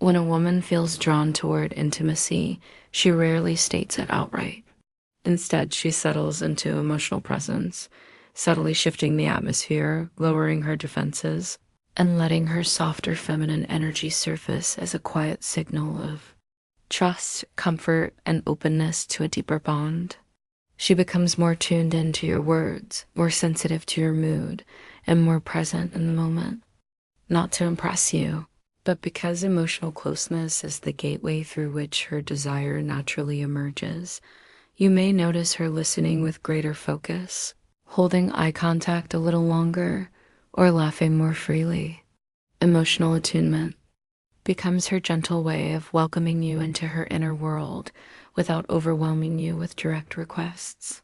When a woman feels drawn toward intimacy, she rarely states it outright. Instead, she settles into emotional presence, subtly shifting the atmosphere, lowering her defenses, and letting her softer feminine energy surface as a quiet signal of trust, comfort, and openness to a deeper bond. She becomes more tuned into your words, more sensitive to your mood, and more present in the moment. Not to impress you, but because emotional closeness is the gateway through which her desire naturally emerges, you may notice her listening with greater focus, holding eye contact a little longer, or laughing more freely. Emotional attunement becomes her gentle way of welcoming you into her inner world without overwhelming you with direct requests.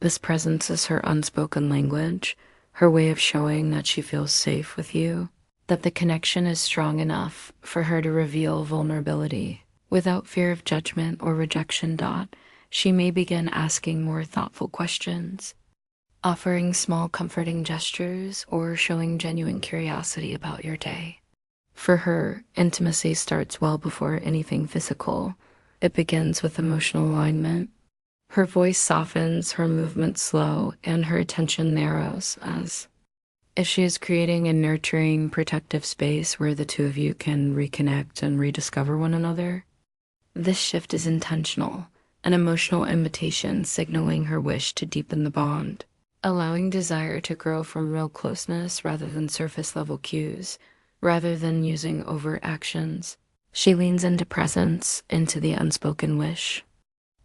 This presence is her unspoken language, her way of showing that she feels safe with you, that the connection is strong enough for her to reveal vulnerability. Without fear of judgment or rejection, she may begin asking more thoughtful questions, offering small comforting gestures, or showing genuine curiosity about your day. For her, intimacy starts well before anything physical. It begins with emotional alignment. Her voice softens, her movements slow, and her attention narrows as if she is creating a nurturing, protective space where the two of you can reconnect and rediscover one another. This shift is intentional, an emotional invitation signaling her wish to deepen the bond, allowing desire to grow from real closeness rather than surface-level cues. Rather than using overt actions, she leans into presence, into the unspoken wish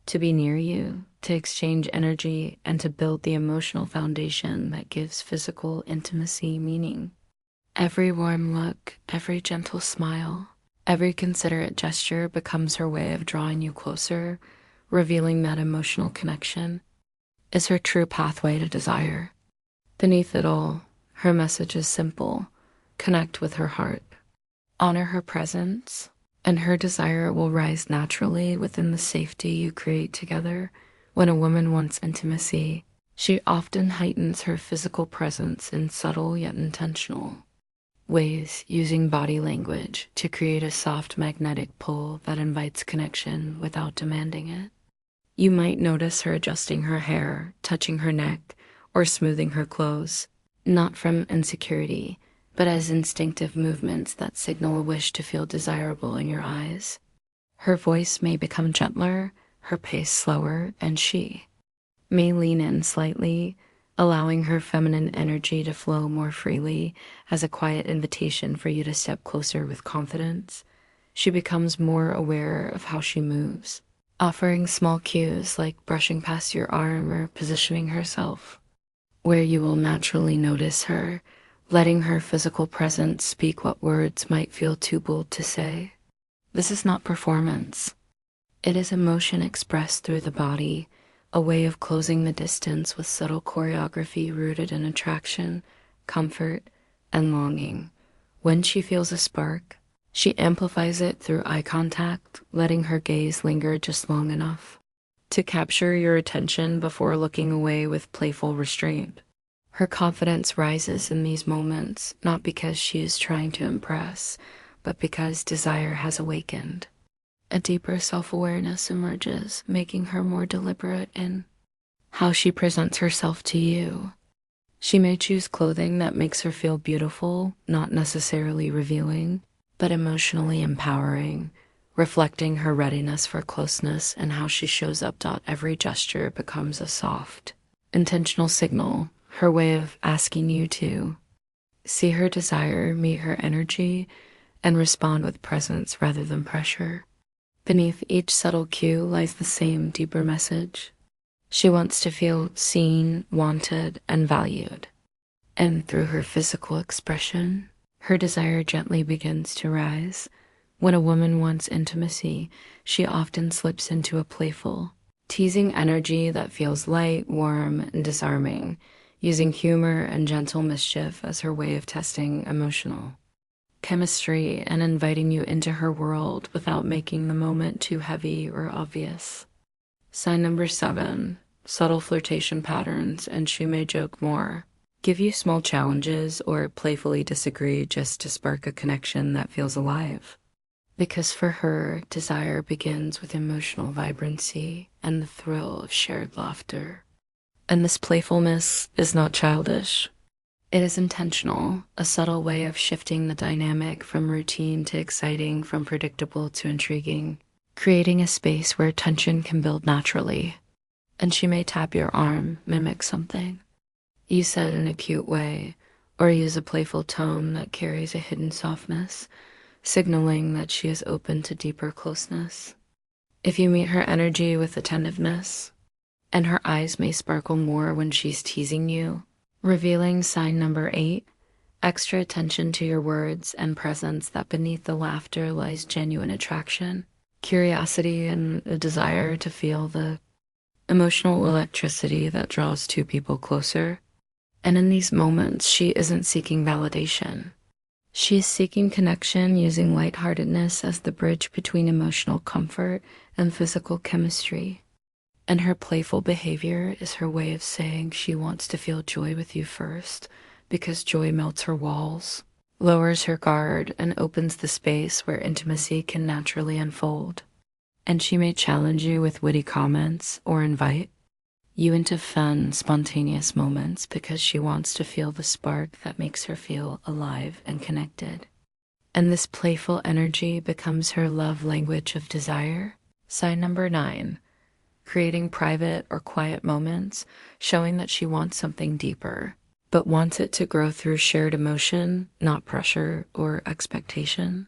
to be near you, to exchange energy, and to build the emotional foundation that gives physical intimacy meaning. Every warm look, every gentle smile, every considerate gesture becomes her way of drawing you closer, revealing that emotional connection is her true pathway to desire. Beneath it all, her message is simple: connect with her heart, honor her presence, and her desire will rise naturally within the safety you create together. When a woman wants intimacy, she often heightens her physical presence in subtle yet intentional ways, using body language to create a soft magnetic pull that invites connection without demanding it. You might notice her adjusting her hair, touching her neck, or smoothing her clothes, not from insecurity, but as instinctive movements that signal a wish to feel desirable in your eyes. Her voice may become gentler, her pace slower, and she may lean in slightly, allowing her feminine energy to flow more freely as a quiet invitation for you to step closer with confidence. She becomes more aware of how she moves, offering small cues like brushing past your arm or positioning herself where you will naturally notice her, letting her physical presence speak what words might feel too bold to say. This is not performance. It is emotion expressed through the body, a way of closing the distance with subtle choreography rooted in attraction, comfort, and longing. When she feels a spark, she amplifies it through eye contact, letting her gaze linger just long enough to capture your attention before looking away with playful restraint. Her confidence rises in these moments, not because she is trying to impress, but because desire has awakened. A deeper self-awareness emerges, making her more deliberate in how she presents herself to you. She may choose clothing that makes her feel beautiful, not necessarily revealing, but emotionally empowering, reflecting her readiness for closeness. And how she shows up. Every gesture becomes a soft, intentional signal, her way of asking you to see her desire, meet her energy, and respond with presence rather than pressure. Beneath each subtle cue lies the same deeper message. She wants to feel seen, wanted, and valued. And through her physical expression, her desire gently begins to rise. When a woman wants intimacy, she often slips into a playful, teasing energy that feels light, warm, and disarming, using humor and gentle mischief as her way of testing emotional chemistry and inviting you into her world without making the moment too heavy or obvious. Sign number 7, subtle flirtation patterns, and she may joke more. Give you small challenges or playfully disagree just to spark a connection that feels alive. because for her, desire begins with emotional vibrancy and the thrill of shared laughter. And this playfulness is not childish. It is intentional, a subtle way of shifting the dynamic from routine to exciting, from predictable to intriguing, creating a space where tension can build naturally. And she may tap your arm, mimic something you said in a cute way, or use a playful tone that carries a hidden softness, signaling that she is open to deeper closeness. If you meet her energy with attentiveness, and her eyes may sparkle more when she's teasing you, revealing sign number 8, extra attention to your words and presence, that beneath the laughter lies genuine attraction, curiosity, and a desire to feel the emotional electricity that draws two people closer. And in these moments, she isn't seeking validation. She is seeking connection, using lightheartedness as the bridge between emotional comfort and physical chemistry. And her playful behavior is her way of saying she wants to feel joy with you first, because joy melts her walls, lowers her guard, and opens the space where intimacy can naturally unfold. And she may challenge you with witty comments or invite you into fun, spontaneous moments because she wants to feel the spark that makes her feel alive and connected. And this playful energy becomes her love language of desire. Sign number 9, creating private or quiet moments, showing that she wants something deeper, but wants it to grow through shared emotion, not pressure or expectation.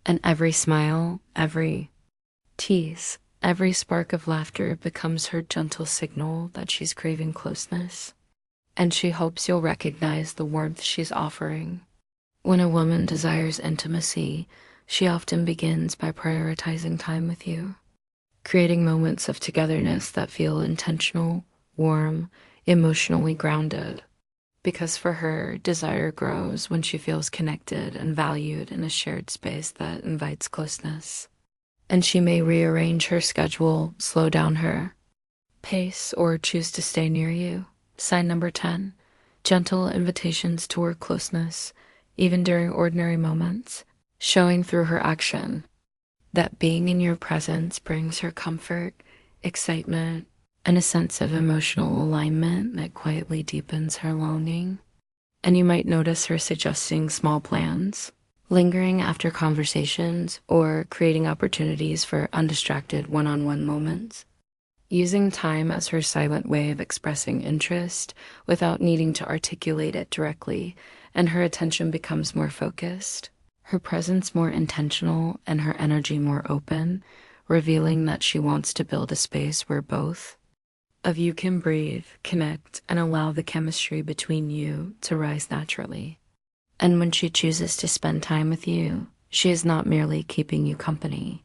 And every smile, every tease, every spark of laughter becomes her gentle signal that she's craving closeness, and she hopes you'll recognize the warmth she's offering. When a woman desires intimacy, she often begins by prioritizing time with you, creating moments of togetherness that feel intentional, warm, emotionally grounded. Because for her, desire grows when she feels connected and valued in a shared space that invites closeness. And she may rearrange her schedule, slow down her pace, or choose to stay near you. Sign number 10, gentle invitations toward closeness, even during ordinary moments, showing through her action that being in your presence brings her comfort, excitement, and a sense of emotional alignment that quietly deepens her longing. And you might notice her suggesting small plans, lingering after conversations, or creating opportunities for undistracted one-on-one moments, using time as her silent way of expressing interest without needing to articulate it directly, and her attention becomes more focused, her presence more intentional, and her energy more open, revealing that she wants to build a space where both of you can breathe, connect, and allow the chemistry between you to rise naturally. And when she chooses to spend time with you, she is not merely keeping you company.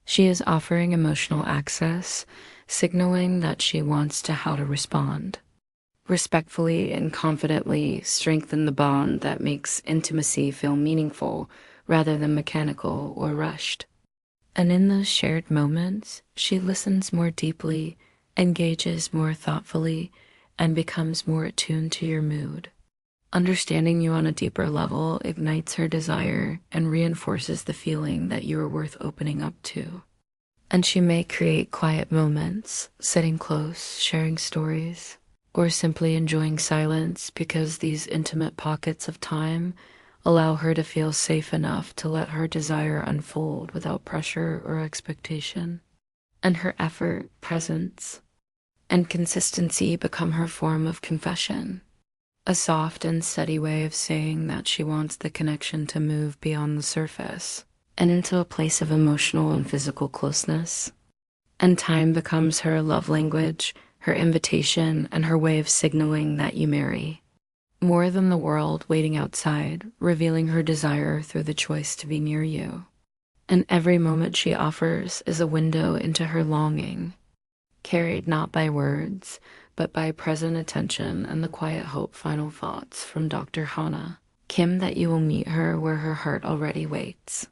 She is offering emotional access, signaling that she wants to how to respond. Respectfully and confidently strengthen the bond that makes intimacy feel meaningful rather than mechanical or rushed. And in those shared moments, she listens more deeply, engages more thoughtfully, and becomes more attuned to your mood. Understanding you on a deeper level ignites her desire and reinforces the feeling that you are worth opening up to. And she may create quiet moments, sitting close, sharing stories, or simply enjoying silence, because these intimate pockets of time allow her to feel safe enough to let her desire unfold without pressure or expectation. And her effort, presence, and consistency become her form of confession. A soft and steady way of saying that she wants the connection to move beyond the surface and into a place of emotional and physical closeness. And time becomes her love language, her invitation, and her way of signaling that you marry. More than the world waiting outside, revealing her desire through the choice to be near you. And every moment she offers is a window into her longing, carried not by words, but by present attention and the quiet hope. Final thoughts from Dr. Hana Kim, that you will meet her where her heart already waits.